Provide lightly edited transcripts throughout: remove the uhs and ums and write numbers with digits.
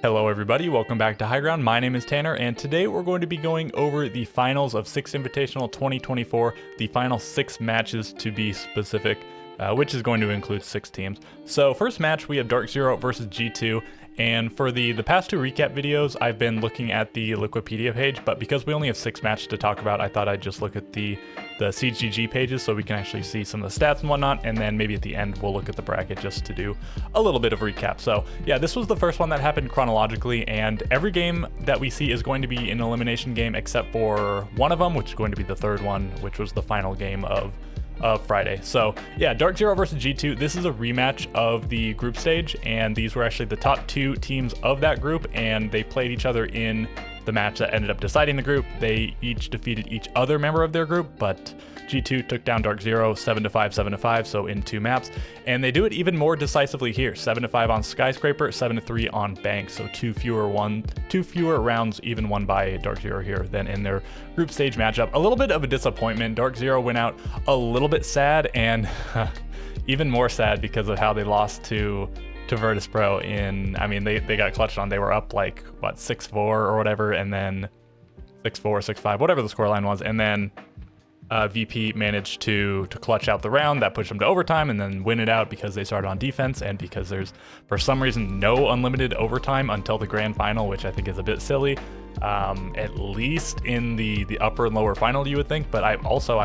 Hello everybody, welcome back to High Ground. My name is Tanner, and today we're going to be going over the finals of 6 Invitational 2024, the final 6 matches to be specific, which is going to include 6 teams. So first match, we have Dark Zero versus G2, and for the past 2 recap videos, I've been looking at the Wikipedia page, but because we only have 6 matches to talk about, I thought I'd just look at the CGG pages so we can actually see some of the stats and whatnot, and then maybe at the end we'll look at the bracket just to do a little bit of recap. So yeah, this was the first one that happened chronologically, and every game that we see is going to be an elimination game except for one of them, which is going to be the third one, which was the final game of Friday. So yeah, Dark Zero versus G2, this is a rematch of the group stage, and these were actually the top 2 teams of that group, and they played each other in the match that ended up deciding the group. They each defeated each other member of their group, but G2 took down Dark Zero 7-5, 7-5, so in 2 maps, and they do it even more decisively here. 7-5 on Skyscraper, 7-3 on Bank, so 2 fewer rounds even won by Dark Zero here than in their group stage matchup. A little bit of a disappointment. Dark Zero went out a little bit sad, and even more sad because of how they lost to Virtus Pro in, I mean, they got clutched on. They were up like, what, 6-4 or whatever, and then 6-4, 6-5, whatever the scoreline was, and then VP managed to clutch out the round that pushed them to overtime and then win it out because they started on defense and because there's, for some reason, no unlimited overtime until the grand final, which I think is a bit silly. At least in the upper and lower final, you would think, but I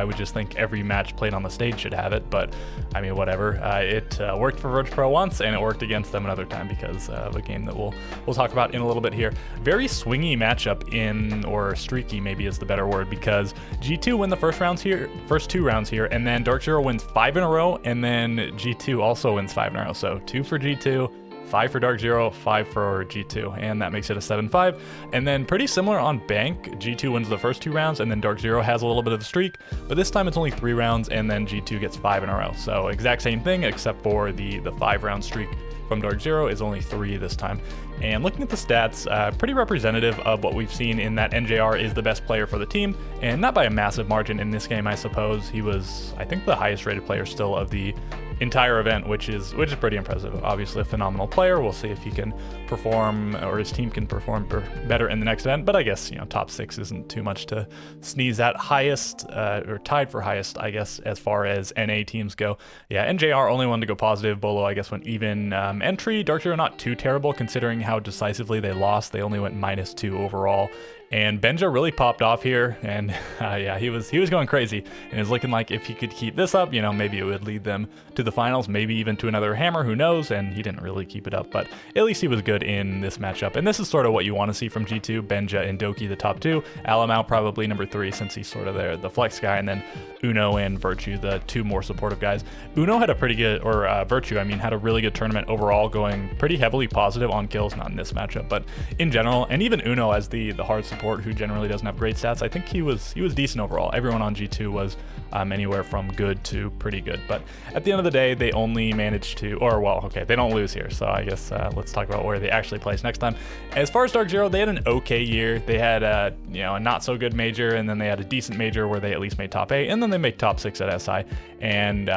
would just think every match played on the stage should have it, but I mean, whatever. It worked for Virtus Pro once, and it worked against them another time because of a game that we'll talk about in a little bit here. Very swingy matchup or streaky maybe is the better word, because G2 win the first 2 rounds here, and then Dark Zero wins 5 in a row, and then G2 also wins 5 in a row, so 2 for G2, 5 for Dark Zero, 5 for G2, and that makes it a 7-5. And then pretty similar on Bank, G2 wins the first 2 rounds, and then Dark Zero has a little bit of a streak, but this time it's only 3 rounds, and then G2 gets 5 in a row. So exact same thing, except for the 5-round streak from Dark Zero is only 3 this time. And looking at the stats, pretty representative of what we've seen in that NJR is the best player for the team, and not by a massive margin in this game, I suppose. He was, I think, the highest rated player still of the entire event, which is pretty impressive. Obviously a phenomenal player. We'll see if he can perform, or his team can perform better in the next event, but I guess, you know, top 6 isn't too much to sneeze at. Highest, or tied for highest, I guess, as far as NA teams go. Yeah, NJR only one to go positive. Bolo, I guess, went even. Entry, Dark Zero not too terrible considering how decisively they lost. They only went -2 overall. And Benja really popped off here, and yeah, he was going crazy, and it's looking like if he could keep this up, you know, maybe it would lead them to the finals, maybe even to another hammer, who knows, and he didn't really keep it up, but at least he was good in this matchup, and this is sort of what you want to see from G2, Benja and Doki, the top 2, Alamau probably number 3 since he's sort of the flex guy, and then Uno and Virtue, the 2 more supportive guys. Uno had a pretty good, or Virtue, I mean, had a really good tournament overall, going pretty heavily positive on kills, not in this matchup, but in general, and even Uno as the hard support who generally doesn't have great stats, I think he was decent overall. Everyone on G2 was anywhere from good to pretty good, but at the end of the day, they only managed to, or well, okay, they don't lose here, so I guess let's talk about where they actually place next time. As far as Dark Zero, they had an okay year. They had a not so good major, and then they had a decent major where they at least made top 8, and then they make top 6 at SI, and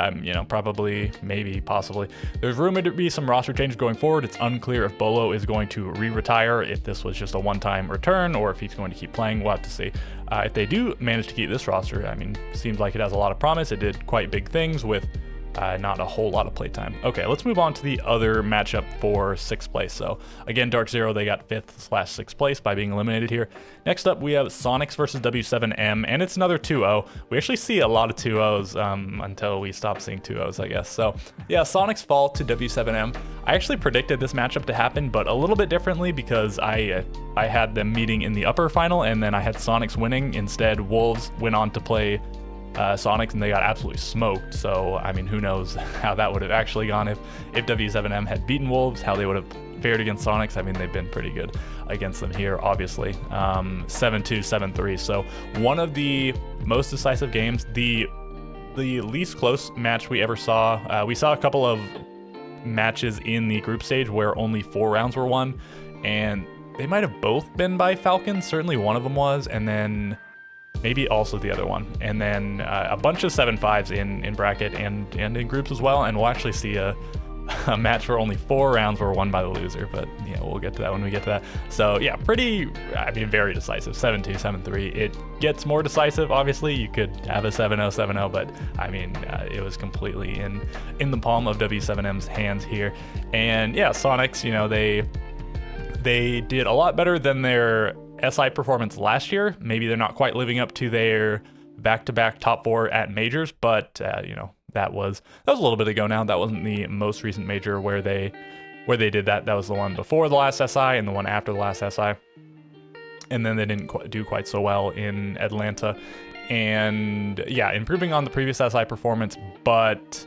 probably, maybe, possibly, there's rumored to be some roster changes going forward. It's unclear if Bolo is going to retire, if this was just a one-time return, or if he's going to keep playing. We'll have to see. If they do manage to keep this roster, I mean, seems like it has a lot of promise. It did quite big things with not a whole lot of playtime. Okay, let's move on to the other matchup for 6th place. So again, Dark Zero, they got 5th/6th place by being eliminated here. Next up, we have Sonics versus W7M, and it's another 2-0. We actually see a lot of 2-0s until we stop seeing 2-0s, I guess. So yeah, Sonics fall to W7M. I actually predicted this matchup to happen, but a little bit differently because I had them meeting in the upper final, and then I had Sonics winning. Instead, Wolves went on to play Sonics, and they got absolutely smoked. So I mean, who knows how that would have actually gone if W7M had beaten Wolves, how they would have fared against Sonics. I mean, they've been pretty good against them here, obviously. 7-2, 7-3. So one of the most decisive games, the least close match we ever saw. We saw a couple of matches in the group stage where only 4 rounds were won, and they might have both been by Falcons. Certainly one of them was, and then maybe also the other one, and then a bunch of 7-5s in bracket and in groups as well. And we'll actually see a a match where only 4 rounds were won by the loser, but we'll get to that when we get to that. So yeah, very decisive, 7-2, 7-3. It gets more decisive, obviously. You could have a 7-0, 7-0, but it was completely in the palm of W7M's hands here. And yeah, Sonics, they did a lot better than their SI performance last year. Maybe they're not quite living up to their back-to-back top 4 at majors, but that was a little bit ago now. That wasn't the most recent major where they did that. That was the one before the last SI and the one after the last SI. And then they didn't do quite so well in Atlanta. And yeah, improving on the previous SI performance, but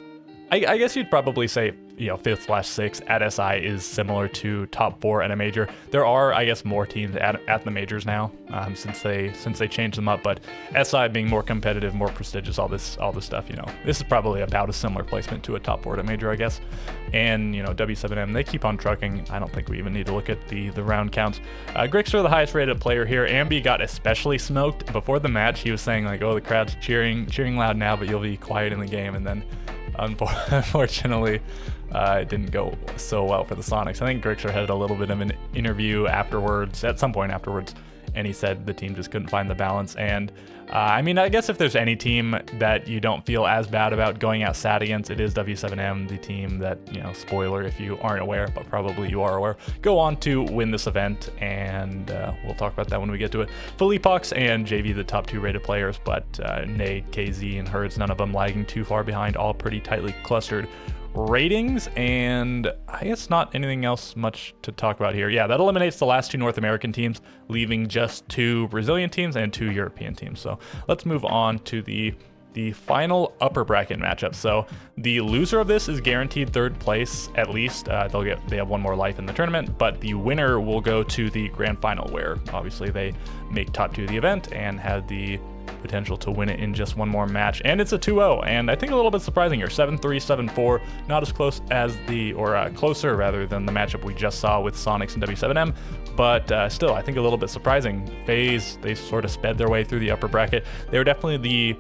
I guess you'd probably say 5th/6th at SI is similar to top 4 at a major. There are, I guess, more teams at the majors now since they changed them up. But SI being more competitive, more prestigious, all this stuff. This is probably about a similar placement to a top 4 at a major, I guess. And W7M, they keep on trucking. I don't think we even need to look at the round counts. Grixer, the highest rated player here. Ambi got especially smoked before the match. He was saying like, "Oh, the crowd's cheering loud now, but you'll be quiet in the game." And then unfortunately, it didn't go so well for the Sonics. I think Grixer had a little bit of an interview at some point afterwards, and he said the team just couldn't find the balance. And I guess if there's any team that you don't feel as bad about going out sad against, it is W7M, the team that, spoiler if you aren't aware, but probably you are aware, go on to win this event, and we'll talk about that when we get to it. Philippox and JV, the top 2 rated players, but Nade, KZ, and Herds, none of them lagging too far behind, all pretty tightly clustered ratings. And I guess not anything else much to talk about here. Yeah, that eliminates the last 2 North American teams, leaving just 2 Brazilian teams and 2 European teams. So let's move on to the final upper bracket matchup. So the loser of this is guaranteed 3rd place at least. They have 1 more life in the tournament, but the winner will go to the grand final, where obviously they make top 2 of the event and have the potential to win it in just 1 more match. And it's a 2-0, and I think a little bit surprising here. 7-3, 7-4, not as close as closer rather than the matchup we just saw with Sonics and W7M, but still, I think a little bit surprising. FaZe, they sort of sped their way through the upper bracket. They were definitely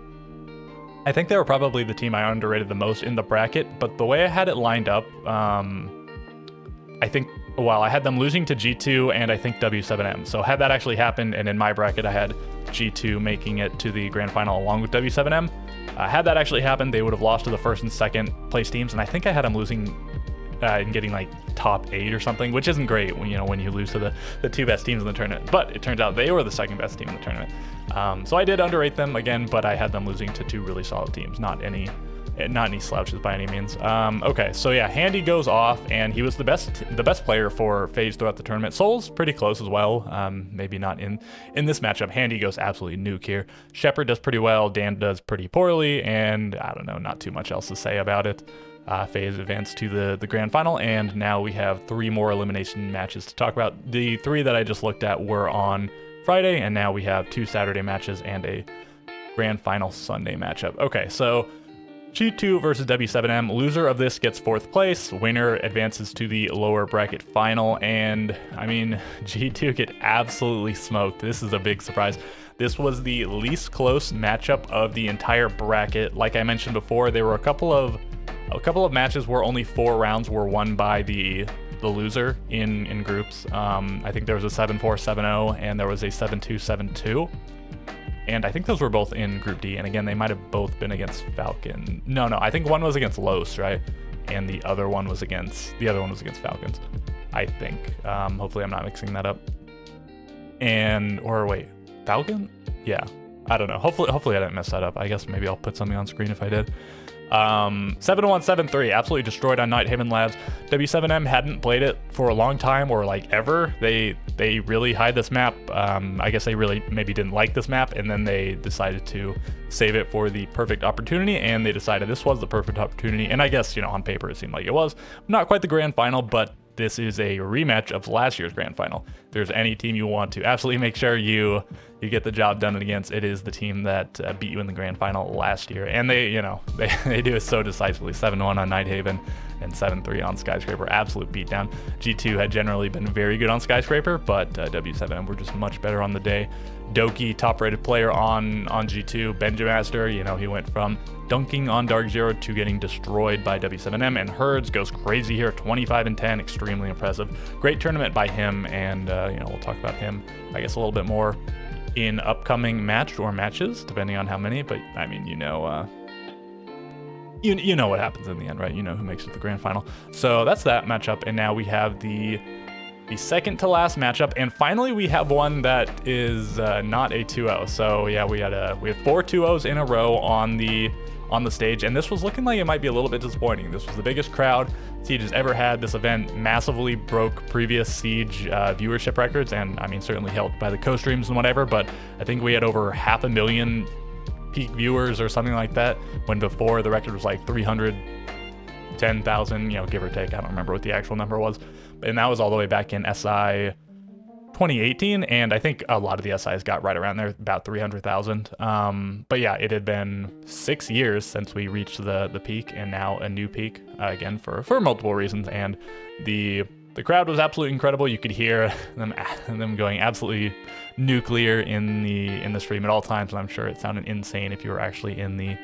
I think they were probably the team I underrated the most in the bracket, but the way I had it lined up, I think, I had them losing to G2 and I think W7M. So had that actually happened, and in my bracket I had G2 making it to the grand final along with W7M, had that actually happened, they would have lost to the 1st and 2nd place teams, and I think I had them losing and getting like top 8 or something, which isn't great when you lose to the 2 best teams in the tournament. But it turns out they were the 2nd best team in the tournament. So I did underrate them again, but I had them losing to 2 really solid teams, not any slouches by any means. Okay, so yeah, Handy goes off, and he was the best player for FaZe throughout the tournament. Soul's pretty close as well. Maybe not in this matchup. Handy goes absolutely nuke here. Shepard does pretty well. Dan does pretty poorly, and I don't know, not too much else to say about it. FaZe advanced to the grand final, and now we have 3 more elimination matches to talk about. The 3 that I just looked at were on Friday, and now we have 2 Saturday matches and a grand final Sunday matchup. Okay, so G2 versus W7M. Loser of this gets 4th place. Winner advances to the lower bracket final. And I mean, G2 get absolutely smoked. This is a big surprise. This was the least close matchup of the entire bracket. Like I mentioned before, there were a couple of matches where only 4 rounds were won by the loser in groups. I think there was a 7-4, 7-0, and there was a 7-2, 7-2. And I think those were both in Group D. And again, they might have both been against Falcon. No, I think one was against Los, right? And the other one was against Falcons, I think. Hopefully I'm not mixing that up. Falcon? Yeah, I don't know. Hopefully I didn't mess that up. I guess maybe I'll put something on screen if I did. 7-1, 7-3, absolutely destroyed on Nighthaven Labs. W7M hadn't played it for a long time, or like ever. They really hide this map. I guess they really maybe didn't like this map, and then they decided to save it for the perfect opportunity, and they decided this was the perfect opportunity. And I guess, on paper it seemed like it was. Not quite the grand final, but this is a rematch of last year's grand final. If there's any team you want to absolutely make sure you get the job done against, it is the team that beat you in the grand final last year. And they do it so decisively. 7-1 on Nighthaven and 7-3 on Skyscraper. Absolute beatdown. G2 had generally been very good on Skyscraper, but W7M were just much better on the day. Doki, top-rated player on G2, Benjamaster. You know, he went from dunking on Dark Zero to getting destroyed by W7M, and Herds goes crazy here, 25-10, extremely impressive. Great tournament by him, and you know, we'll talk about him, I guess, a little bit more in upcoming matches, depending on how many. But I mean, you know, you know what happens in the end, right? You know who makes it to the grand final. So that's that matchup, and now we have the second to last matchup, and finally we have one that is not a 2-0. So yeah, we had 4 2-0s in a row on the stage, and this was looking like it might be a little bit disappointing. This was the biggest crowd Siege has ever had. This event massively broke previous Siege viewership records, and I mean, certainly helped by the co-streams and whatever, but I think we had over 500,000 peak viewers or something like that, when before the record was like 310,000, you know, give or take. I don't remember what the actual number was, and that was all the way back in SI 2018, and I think a lot of the SIs got right around there, about 300,000. But yeah, it had been 6 years since we reached the peak, and now a new peak again for multiple reasons. And the crowd was absolutely incredible. You could hear them going absolutely nuclear in the stream at all times, and I'm sure it sounded insane if you were actually in the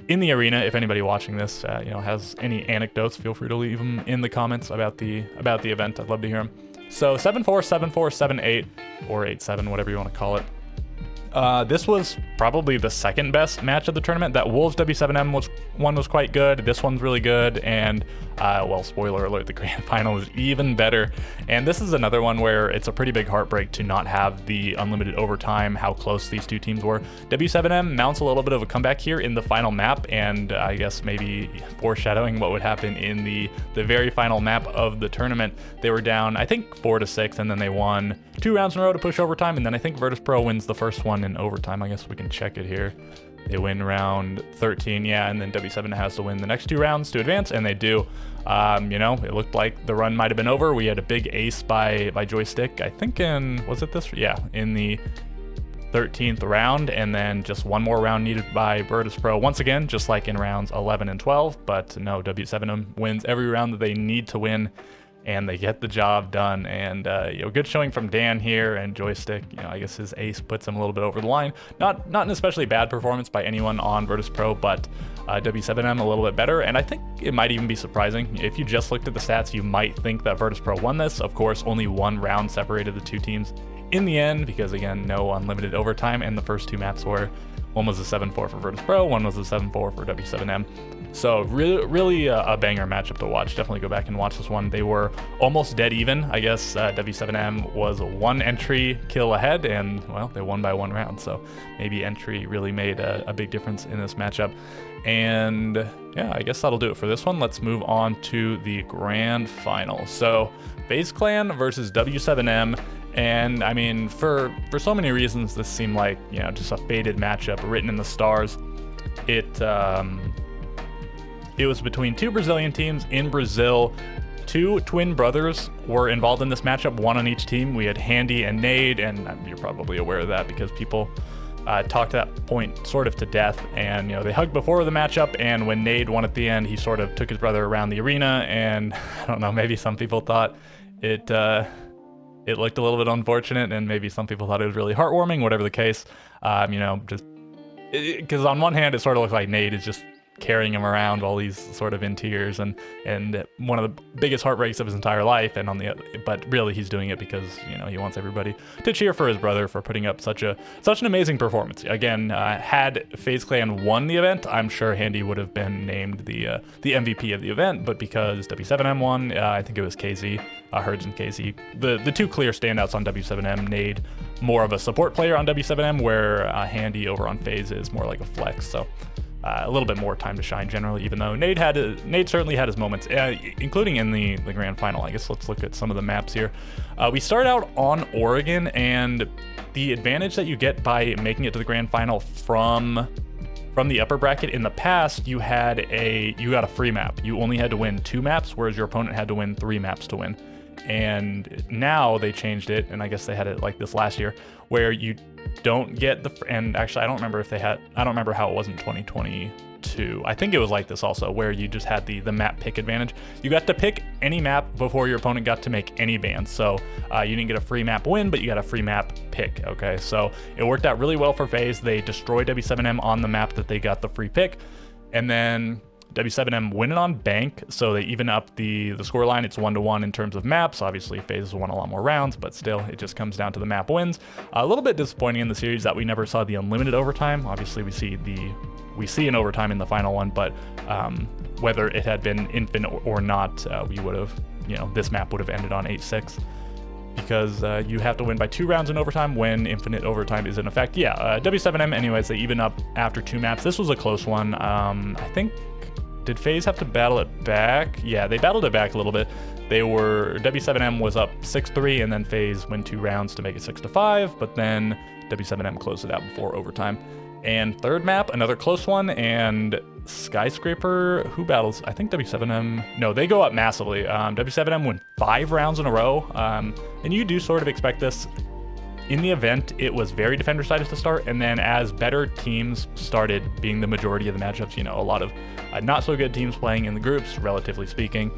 arena. If anybody watching this, you know, has any anecdotes, feel free to leave them in the comments about the event. I'd love to hear them. So 7-4, 7-4, 7-8, or 8-7, whatever you want to call it. This was probably the second best match of the tournament. That Wolves W7M one was quite good. This one's really good, and well, spoiler alert, the grand final is even better. And this is another one where it's a pretty big heartbreak to not have the unlimited overtime, how close these two teams were. W7M mounts a little bit of a comeback here in the final map, and I guess maybe foreshadowing what would happen in the very final map of the tournament. They were down, I think, 4-6, and then they won 2 rounds in a row to push overtime, and then I think Virtus Pro wins the first one in overtime. I guess we can check it here. They win round 13, yeah, and then W7 has to win the next 2 rounds to advance, and they do. You know, it looked like the run might have been over. We had a big ace by Joystick, I think in, was it this? Yeah, in the 13th round, and then just one more round needed by Virtus Pro once again, just like in rounds 11 and 12. But no, W7 wins every round that they need to win, and they get the job done. And you know, good showing from Dan here, and Joystick, you know, I guess his ace puts him a little bit over the line. Not an especially bad performance by anyone on Virtus Pro, but W7M a little bit better. And I think it might even be surprising. If you just looked at the stats, you might think that Virtus Pro won this. Of course, only 1 round separated the two teams in the end, because again, no unlimited overtime, and the first 2 maps were, one was a 7-4 for Virtus Pro, one was a 7-4 for W7M. So really a banger matchup to watch. Definitely go back and watch this one. They were almost dead even. I guess W7M was 1 entry kill ahead, and well, they won by 1 round. So maybe entry really made a big difference in this matchup. And yeah, I guess that'll do it for this one. Let's move on to the grand final. So FaZe Clan versus W7M. And I mean, for so many reasons, this seemed like, you know, just a fated matchup written in the stars. It was between 2 Brazilian teams in Brazil. 2 twin brothers were involved in this matchup, 1 on each team. We had Handy and Nade, and you're probably aware of that because people talked that point sort of to death. And you know, they hugged before the matchup, and when Nade won at the end, he sort of took his brother around the arena, and I don't know, maybe some people thought it looked a little bit unfortunate, and maybe some people thought it was really heartwarming. Whatever the case, you know, just because on one hand it sort of looked like Nade is just carrying him around while he's sort of in tears, and one of the biggest heartbreaks of his entire life. And on the other, but really he's doing it because, you know, he wants everybody to cheer for his brother for putting up such an amazing performance. Again, had FaZe Clan won the event, I'm sure Handy would have been named the MVP of the event, but because W7M won, I think it was KZ, Herds and KZ, the 2 clear standouts on W7M. Nade more of a support player on W7M, where Handy over on FaZe is more like a flex. So a little bit more time to shine generally, even though Nade certainly had his moments, including in the grand final. I guess let's look at some of the maps here. We start out on Oregon, and the advantage that you get by making it to the grand final from the upper bracket, in the past you got a free map. You only had to win 2 maps, whereas your opponent had to win 3 maps to win. And now they changed it, and I guess they had it like this last year, where you don't get and actually I don't remember how it was in 2020 2. I think it was like this also, where you just had the map pick advantage. You got to pick any map before your opponent got to make any bans. So you didn't get a free map win, but you got a free map pick, okay? So it worked out really well for FaZe. They destroyed W7M on the map that they got the free pick, and then W7M win it on Bank, so they even up the scoreline. It's 1-1 in terms of maps. Obviously, FaZe has won a lot more rounds, but still, it just comes down to the map wins. A little bit disappointing in the series that we never saw the unlimited overtime. Obviously, we see an overtime in the final one, but whether it had been infinite or not, we would have, this map would have ended on 8-6. Because you have to win by 2 rounds in overtime when infinite overtime is in effect. Yeah, W7M, anyways, they even up after 2 maps. This was a close one. I think, did FaZe have to battle it back? Yeah, they battled it back a little bit. W7M was up 6-3, and then FaZe win 2 rounds to make it 6-5, but then W7M closed it out before overtime. And third map, another close one, and Skyscraper, who battles? I think W7M, no, they go up massively. W7M win 5 rounds in a row, and you do sort of expect this. In the event, it was very defender-sided to start, and then as better teams started being the majority of the matchups, a lot of not-so-good teams playing in the groups, relatively speaking,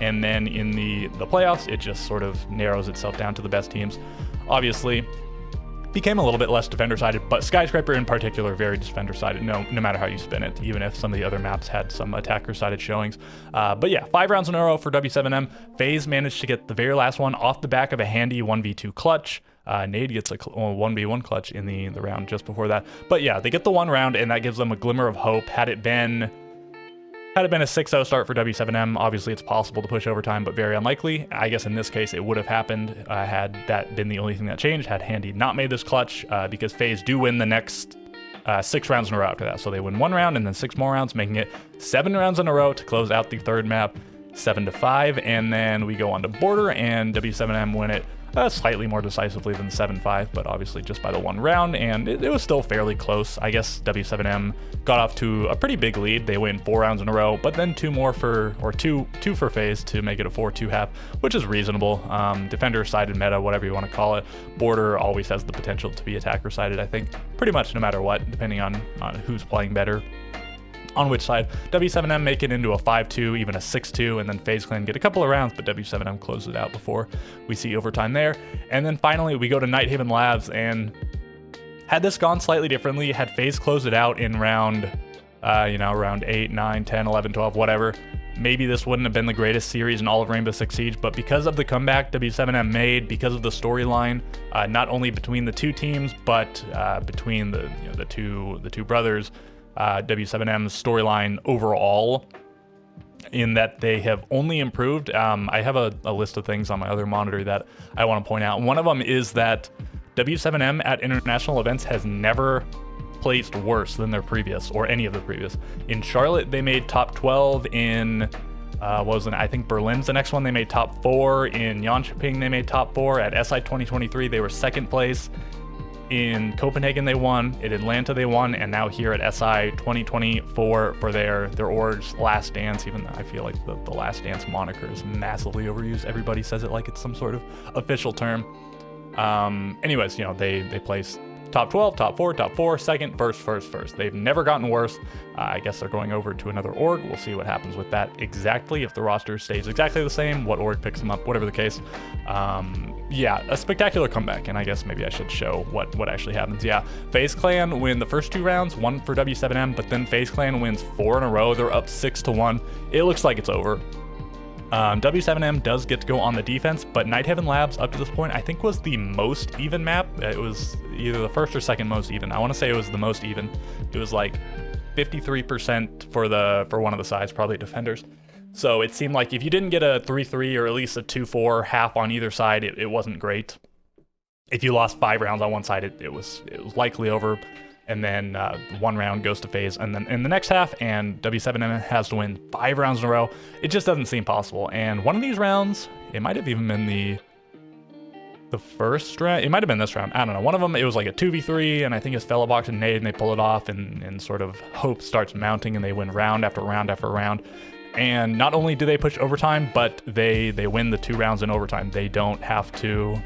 and then in the playoffs, it just sort of narrows itself down to the best teams. Obviously, became a little bit less defender-sided, but Skyscraper in particular, very defender-sided, no matter how you spin it, even if some of the other maps had some attacker-sided showings. But yeah, 5 rounds in a row for W7M. FaZe managed to get the very last one off the back of a handy 1v2 clutch. Nade gets a 1v1 clutch in the round just before that. But yeah, they get the 1 round, and that gives them a glimmer of hope. Had it been a 6-0 start for W7M, obviously it's possible to push overtime, but very unlikely. I guess in this case, it would have happened had that been the only thing that changed, had Handy not made this clutch, because FaZe do win the next 6 rounds in a row after that. So they win 1 round and then 6 more rounds, making it 7 rounds in a row to close out the third map, 7-5. And then we go on to Border, and W7M win it slightly more decisively than 7-5, but obviously just by the 1 round, and it was still fairly close. I guess W7M got off to a pretty big lead. They win 4 rounds in a row, but then 2 more for FaZe to make it a 4-2 half, which is reasonable. Defender-sided meta, whatever you want to call it. Border always has the potential to be attacker-sided, I think, pretty much no matter what, depending on who's playing better. On which side. W7M make it into a 5-2, even a 6-2, and then FaZe Clan get a couple of rounds, but W7M closes it out before we see overtime there. And then finally, we go to Nighthaven Labs, and had this gone slightly differently, had FaZe closed it out in round 8, 9, 10, 11, 12, whatever, maybe this wouldn't have been the greatest series in all of Rainbow Six Siege, but because of the comeback W7M made, because of the storyline, not only between the 2 teams, but between the two brothers, W7M's storyline overall, in that they have only improved. I have a list of things on my other monitor that I want to point out. One of them is that W7M at international events has never placed worse than their previous, or any of the previous. In Charlotte, they made top 12. In I think Berlin's the next one, they made top 4. In Jönköping, they made top 4. At SI 2023, they were 2nd place. In Copenhagen, they won. In Atlanta, they won. And now here at SI 2024 for their org's Last Dance, even though I feel like the Last Dance moniker is massively overused. Everybody says it like it's some sort of official term. Anyways, they placed top 12, top 4, top 4, second, first. They've never gotten worse. I guess they're going over to another org. We'll see what happens with that exactly. If the roster stays exactly the same, what org picks them up, whatever the case. Yeah, a spectacular comeback, and I guess maybe I should show what actually happens. Yeah, FaZe Clan win the first 2 rounds, 1 for W7M, but then FaZe Clan wins 4 in a row. They're up 6-1. It looks like it's over. W7M does get to go on the defense, but Nighthaven Labs up to this point I think was the most even map. It was either the first or second most even. I want to say it was the most even. It was like 53% for one of the sides, probably defenders. So it seemed like if you didn't get a 3-3 or at least a 2-4 half on either side, it wasn't great. If you lost 5 rounds on one side, it was likely over. And then 1 round goes to FaZe, and then in the next half, and W7M has to win 5 rounds in a row. It just doesn't seem possible. And one of these rounds, it might have even been the first round. It might have been this round. I don't know. One of them, it was like a 2v3, and I think it's Fellabox and Nade, and they pull it off, and sort of hope starts mounting, and they win round after round after round. And not only do they push overtime, but they win the 2 rounds in overtime. They don't have to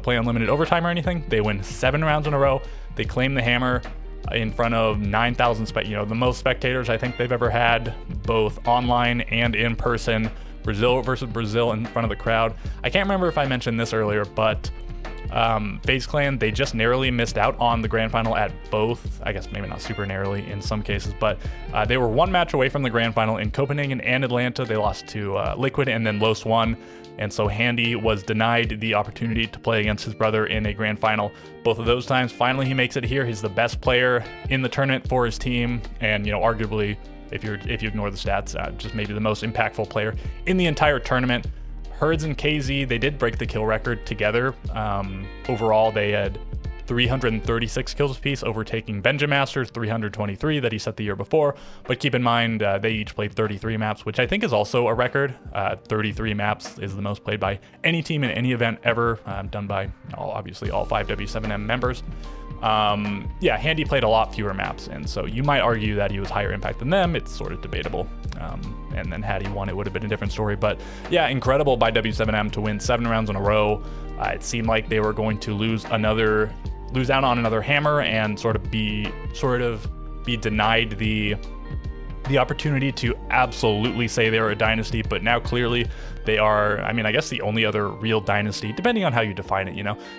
play unlimited overtime or anything. They win 7 rounds in a row. They claim the hammer. in front of 9,000 the most spectators I think they've ever had, both online and in person. Brazil versus Brazil in front of the crowd. I can't remember if I mentioned this earlier, but FaZe Clan, they just narrowly missed out on the grand final at both, I guess maybe not super narrowly in some cases, but they were one match away from the grand final in Copenhagen and Atlanta. They lost to Liquid and then Los won. And so Handy was denied the opportunity to play against his brother in a grand final both of those times. Finally, he makes it here. He's the best player in the tournament for his team, and arguably, if you ignore the stats, just maybe the most impactful player in the entire tournament. Herds and KZ, they did break the kill record together. Overall, they had 336 kills apiece, overtaking Benjamaster's 323 that he set the year before. But keep in mind, they each played 33 maps, which I think is also a record. 33 maps is the most played by any team in any event ever, done by obviously all 5 W7M members. Yeah, Handy played a lot fewer maps, and so you might argue that he was higher impact than them. It's sort of debatable. And then had he won, it would have been a different story. But yeah, incredible by W7M to win 7 rounds in a row. It seemed like they were going to lose out on another hammer and sort of be denied the opportunity to absolutely say they were a dynasty, but now clearly they are, I guess the only other real dynasty, depending on how you define it.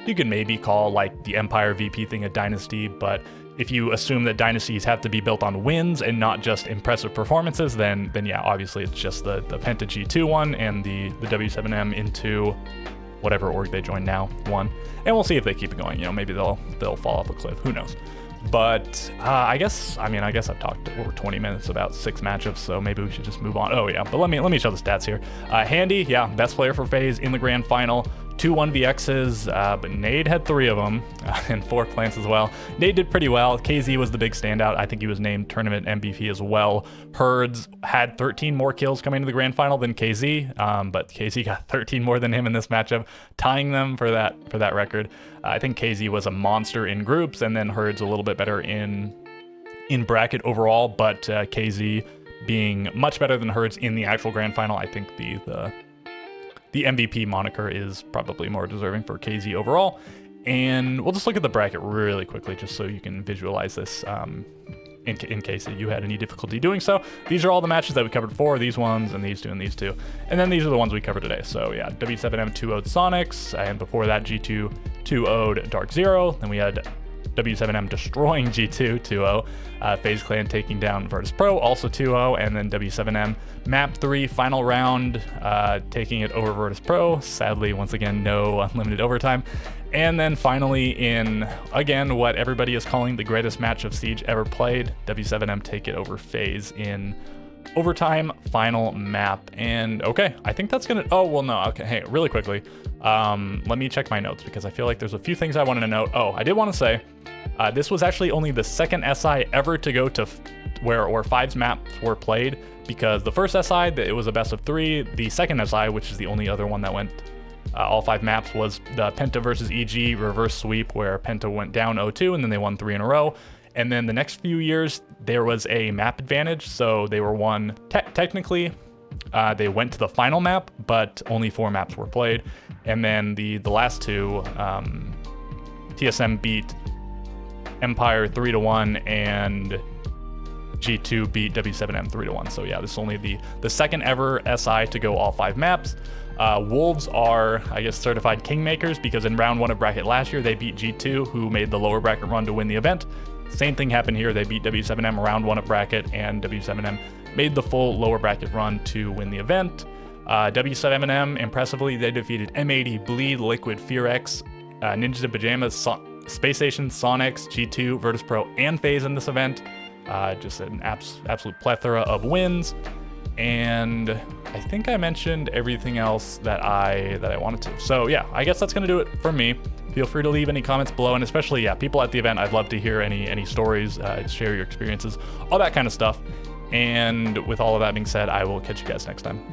You can maybe call like the Empire VP thing a dynasty, but if you assume that dynasties have to be built on wins and not just impressive performances, then yeah, obviously it's just the Penta G2 one and the W7M into whatever org they join now one, and we'll see if they keep it going. Maybe they'll fall off a cliff, who knows. But I guess I've talked over 20 minutes about 6 matchups, so maybe we should just move on. Oh yeah, but let me show the stats here. Handy, yeah, best player for FaZe in the grand final. 2 1vx's, but Nade had 3 of them, and 4 plants as well. Nade did pretty well. KZ was the big standout. I think he was named tournament MVP as well. Herds had 13 more kills coming to the grand final than KZ, but KZ got 13 more than him in this matchup, tying them for that record. I think KZ was a monster in groups, and then Herds a little bit better in bracket overall, but KZ being much better than Herds in the actual grand final. I think the MVP moniker is probably more deserving for KZ overall. And we'll just look at the bracket really quickly just so you can visualize this in case you had any difficulty doing so. These are all the matches that we covered before, these ones and these two and these two. And then these are the ones we covered today. So yeah, W7M 2-0'd Sonics, and before that G2 2-0'd Dark Zero. Then we had W7M destroying G2 2-0, FaZe Clan taking down Virtus Pro, also 2-0, and then W7M Map 3 final round, taking it over Virtus Pro. Sadly, once again, no unlimited overtime. And then finally in, again, what everybody is calling the greatest match of Siege ever played, W7M take it over FaZe in overtime final map. And okay, I think that's gonna, oh, well, no, okay, hey, really quickly, let me check my notes because I feel like there's a few things I wanted to note. Oh, I did want to say, this was actually only the second SI ever to go to where 5's maps were played, because the first SI, it was a best of 3. The second SI, which is the only other one that went all 5 maps, was the Penta versus EG reverse sweep, where Penta went down 0-2 and then they won 3 in a row. And then the next few years, there was a map advantage, so they were won technically. They went to the final map, but only 4 maps were played. And then the last 2, TSM beat Empire 3-1, and G2 beat W7M 3-1. So yeah, this is only the second ever SI to go all 5 maps. Wolves are, I guess, certified kingmakers, because in round 1 of bracket last year, they beat G2, who made the lower bracket run to win the event. Same thing happened here. They beat W7M round 1 of bracket, and W7M made the full lower bracket run to win the event. W7M, impressively, they defeated M80, Bleed, Liquid, FearX, Ninjas in Pajamas, Space Station, Sonics, G2, Virtus Pro, and FaZe in this event. Just an absolute plethora of wins. And I think I mentioned everything else that I wanted to. So yeah, I guess that's gonna do it for me. Feel free to leave any comments below, and especially, yeah, people at the event, I'd love to hear any stories, share your experiences, all that kind of stuff. And with all of that being said, I will catch you guys next time.